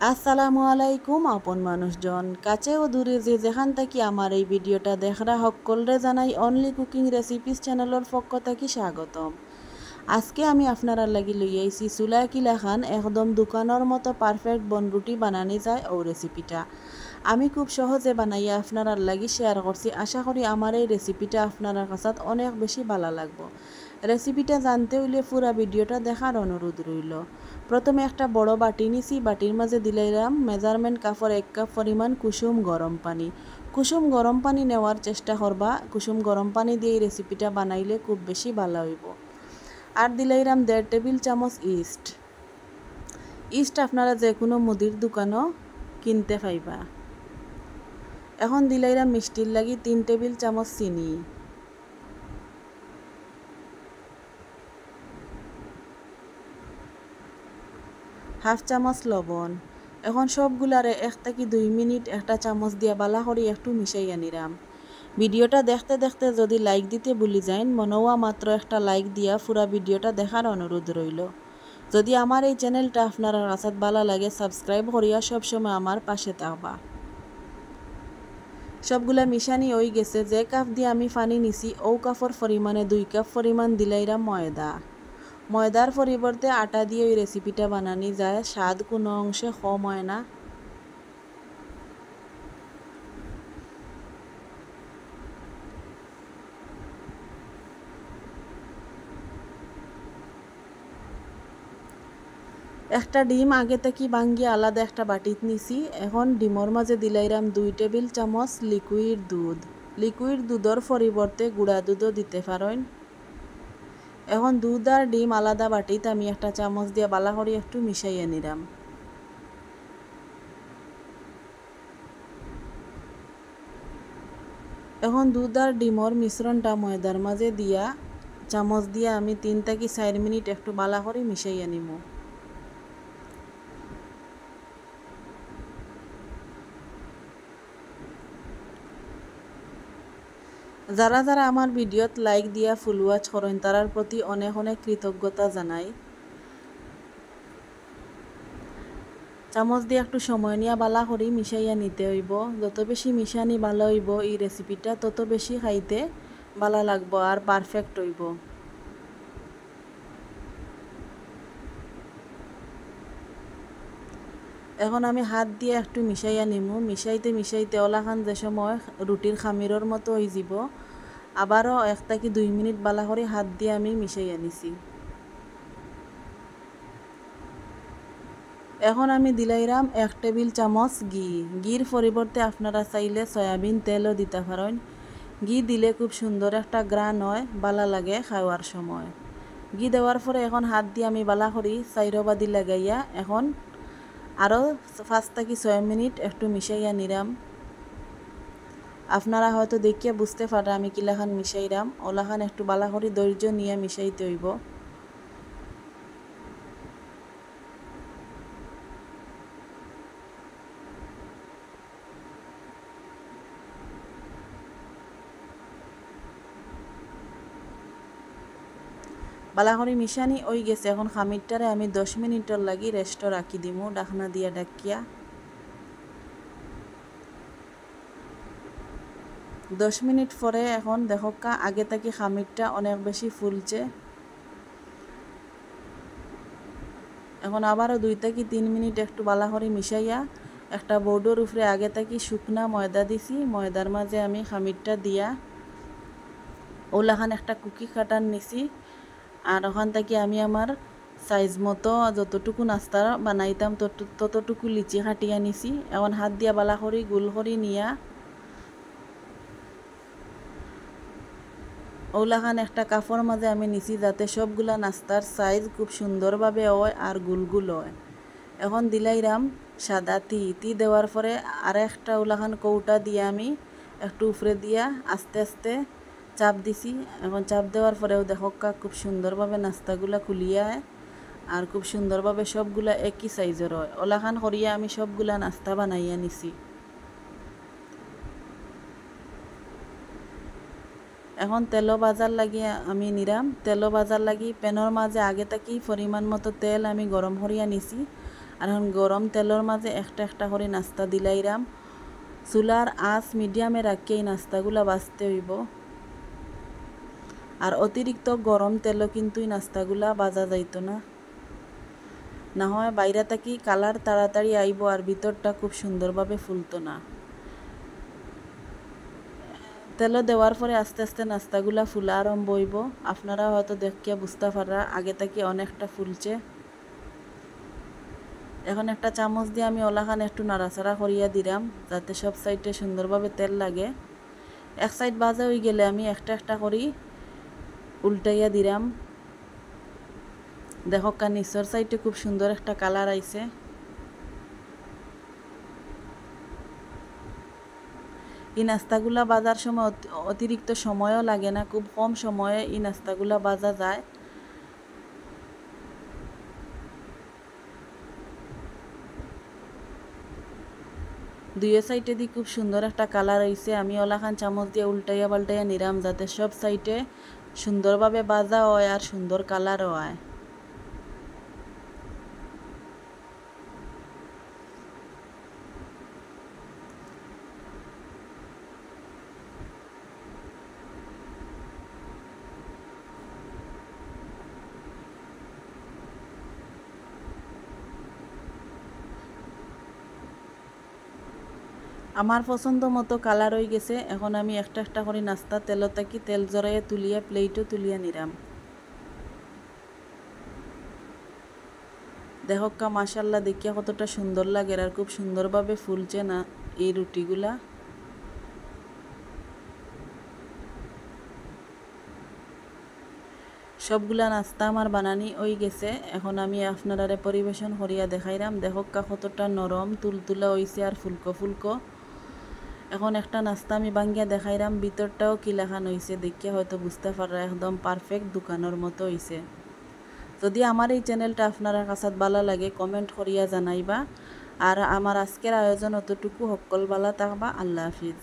আসসালামু আলাইকুম আপন মানুষজন, কাছে ও দূরে যে যেখান থেকে আমার এই ভিডিওটা দেখরা সকলরে জানাই অনলি কুকিং রেসিপিস চ্যানেলের পক্ষ থেকে স্বাগতম। আজকে আমি আপনারা লাগি লই আইছি চুলা কিলা খান একদম দোকানের মতো পারফেক্ট বনরুটি বানানি যায় ও রেসিপিটা আমি খুব সহজে বানাইয়া আপনারা লাগি শেয়ার করছি। আশা করি আমার এই রেসিপিটা আপনার কাছে অনেক বেশি ভালো লাগবে। রেসিপিটা জানতে হইলে পুরা ভিডিওটা দেখার অনুরোধ রইল। প্রথমে একটা বড় বাটি নিছি, বাটির মাঝে দিলাম মেজারমেন্ট কাপড় 1 কাপ পরিমাণ কুসুম গরম পানি। কুসুম গরম পানি নেওয়ার চেষ্টা করবা, কুসুম গরম পানি দিয়ে এই রেসিপিটা বানাইলে খুব বেশি ভালো হইব। আর দিলাইরাম 1.5 টেবিল চামচ ইস্ট। ইস্ট আপনারা যে কোনো মুদির দোকানও কিনতে পাইবা। এখন দিলাইরাম মিষ্টির লাগি 3 টেবিল চামচ চিনি। হাফ চামচ লবণ। এখন সবগুলারে 1 থেকে 2 মিনিট একটা চামচ দিয়া বালা করে একটু মিশাইয়া নিলাম। ভিডিওটা দেখতে দেখতে যদি লাইক দিতে ভুলি যান, মনোয়া মাত্র একটা লাইক দিয়া পুরা ভিডিওটা দেখার অনুরোধ রইল। যদি আমার এই চ্যানেলটা আপনার কাছে ভালো লাগে, সাবস্ক্রাইব করিয়া সবসময় আমার পাশে থাকবা। সবগুলা মিশানি হয়ে গেছে। যে কাপ দিয়ে আমি পানি নিছি ও কাপের পরিমাণে 2 কাপ পরিমাণ দিলাইরাম ময়দা। ময়দার পরিবর্তে আটা দিয়ে ওই রেসিপিটা বানানি যায়, স্বাদ কোনো অংশে কম হয় না। একটা ডিম আগে থেকে ভাঙ্গিয়ে আলাদা একটা বাটিত নিছি। এখন ডিমর মাঝে দিলাইরাম 2 টেবিল চামচ লিকুইড দুধ। লিকুইড দুধের পরিবর্তে গুঁড়া দুধও দিতে পারেন। এখন দুধ আর ডিম আলাদা বাটিতে আমি একটা চামচ দিয়ে বালা করে একটু মিশাইয়ে নিলাম। এখন দুধ আর ডিমর মিশ্রণটা ময়দার মাঝে দিয়া চামচ দিয়ে আমি 3 থেকে 4 মিনিট একটু বালা করে মিশাইয়া নিব। যারা যারা আমার ভিডিওত লাইক দিয়া ফুল ওয়াচ করেন তারার প্রতি অনেক অনেক কৃতজ্ঞতা জানাই। চামচ দিয়ে একটু সময় নিয়ে বালা করি মিশাইয়া নিতে হইব। যত বেশি মিশানি ভালো হইব এই রেসিপিটা তত বেশি খাইতে ভালো লাগবো আর পারফেক্ট হইব। এখন আমি হাত দিয়ে একটু মিশাইয়া নিমু। মিশাইতে মিশাইতে ওলাখান যে সময় রুটির খামিরর মতো হয়ে যাব, আবারও 1 থেকে 2 মিনিট বালা করে হাত দিয়ে আমি মিশাইয়া নিছি। এখন আমি দিলাইরাম 1 টেবিল চামচ ঘি। ঘির পরিবর্তে আপনারা চাইলে সয়াবিন তেলও দিতে পারেন। ঘি দিলে খুব সুন্দর একটা গ্রান হয়, ভালো লাগে খাওয়ার সময়। ঘি দেওয়ার পরে এখন হাত দিয়ে আমি বালা করি চাইরবাদি লাগাইয়া এখন আরও 5 থেকে 6 মিনিট একটু মিশাইয়া নিলাম। আপনারা হয়তো দেখিয়া বুঝতে পারে আমি কিলাখান মিশাইরাম। ওলাখান একটু বালা করি ধৈর্য নিয়ে মিশাইতে হইব। বালা করে মিশানি হয়ে গেছে। এখন খামিরটারে আমি 10 মিনিটের লাগি রেস্ট রাখি দিমু ডাকনা দিয়া ডাকিয়া। 10 মিনিট পরে এখন দেখোকা আগে থেকে খামিরটা অনেক বেশি ফুলছে। এখন আবারও 2 থেকে 3 মিনিট একটু বালা করে মিশাইয়া একটা বোর্ডের উপরে আগে থেকে শুকনা ময়দা দিছি। ময়দার মাঝে আমি খামিরটা দিয়া ওলাখান একটা কুকি কাটার নিছি। আর ওখান থেকে আমি আমার সাইজ মতো যতটুকু নাস্তা বানাইতাম ততটুকু লিচি কাটিয়া নিছি। এখন হাত দিয়া বালা করি গোল করি নিয়া ওলাখান একটা কাপড় মাঝে আমি নিছি যাতে সবগুলা নাস্তার সাইজ খুব সুন্দরভাবে হয় আর গুলগুল হয়। এখন দিলাইরাম সাদা তি দেওয়ার পরে আর একটা ওলাখান কৌটা দিয়ে আমি একটু উপরে দিয়া আস্তে আস্তে চাপ দিছি। এখন চাপ দেওয়ার পরেও দেখো খুব সুন্দরভাবে নাস্তাগুলা খুলিয়া আর খুব সুন্দরভাবে সবগুলা একই সাইজের হয়। ওলাখান করিয়া আমি সবগুলা নাস্তা বানাইয়া নিছি। এখন তেল বাজার লাগি আমি নিরাম। তেল বাজার লাগি প্যানের মাঝে আগে থাকি পরিমাণ মতো তেল আমি গরম করিয়া নিছি। আর এখন গরম তেলের মাঝে একটা একটা করে নাস্তা দিলাইরাম। চুলার আঁচ মিডিয়ামে রাখি এই নাস্তাগুলা বাজতে হইব। আর অতিরিক্ত গরম তেলও কিন্তু এই নাস্তাগুলা বাজা যাইতো না, না হয় বাইরে থাকি কালার তাড়াতাড়ি আইব আর ভিতরটা খুব সুন্দরভাবে ফুলতো না। তেলে দেওয়ার পরে আস্তে আস্তে নাস্তাগুলা ফুলা আরম্ভ হইব। আপনারা হয়তো দেখিয়া বুঝতে পারা আগে থেকে অনেকটা ফুলছে। এখন একটা চামচ দিয়ে আমি ওলাখান একটু নাড়াচাড়া করিয়া দিলাম যাতে সব সাইডে সুন্দরভাবে তেল লাগে। এক সাইড ভাজা হয়ে গেলে আমি একটা একটা করি উল্টাইয়া দিলাম। দেখো নিচের সাইডে খুব সুন্দর একটা কালার আইছে। এই নাস্তাগুলা বাজার সময় অতিরিক্ত সময়ও লাগে না, খুব কম সময়ে এই নাস্তাগুলা বাজা যায়। দুইয়ে সাইডে দিয়ে খুব সুন্দর একটা কালার হয়েছে। আমি ওলাখান চামচ দিয়ে উল্টাইয়া পাল্টাইয়া নিলাম যাতে সব সাইডে সুন্দরভাবে বাজা হয় আর সুন্দর কালারও হয়। আমার পছন্দ মতো কালার হয়ে গেছে। এখন আমি একটা একটা করে নাস্তা তেলত থাকি তেল জড়াইয়া তুলিয়া প্লেটও তুলিয়া নিলাম। দেখো মাশাল্লাহ দেখিয়া কতটা সুন্দর লাগে আর খুব সুন্দরভাবে ফুলছে না এই রুটিগুলা। সবগুলা নাস্তা আমার বানানি হয়ে গেছে। এখন আমি আপনারা পরিবেশন করিয়া দেখাইলাম। দেখো কতটা নরম তুলতুলা হইছে আর ফুলকো ফুলকো। এখন একটা নাস্তা আমি বাঙ্গিয়া দেখাইলাম, ভিতরটাও কিলাখান হইছে, দেখিয়া হয়তো বুঝতে পারা একদম পারফেক্ট দোকানের মতো হইছে। যদি আমার এই চ্যানেলটা আপনারা কাছে ভালো লাগে কমেন্ট করিয়া জানাইবা। আর আমার আজকের আয়োজন অতটুকু, সকল ভালো থাকবা। আল্লাহ হাফিজ।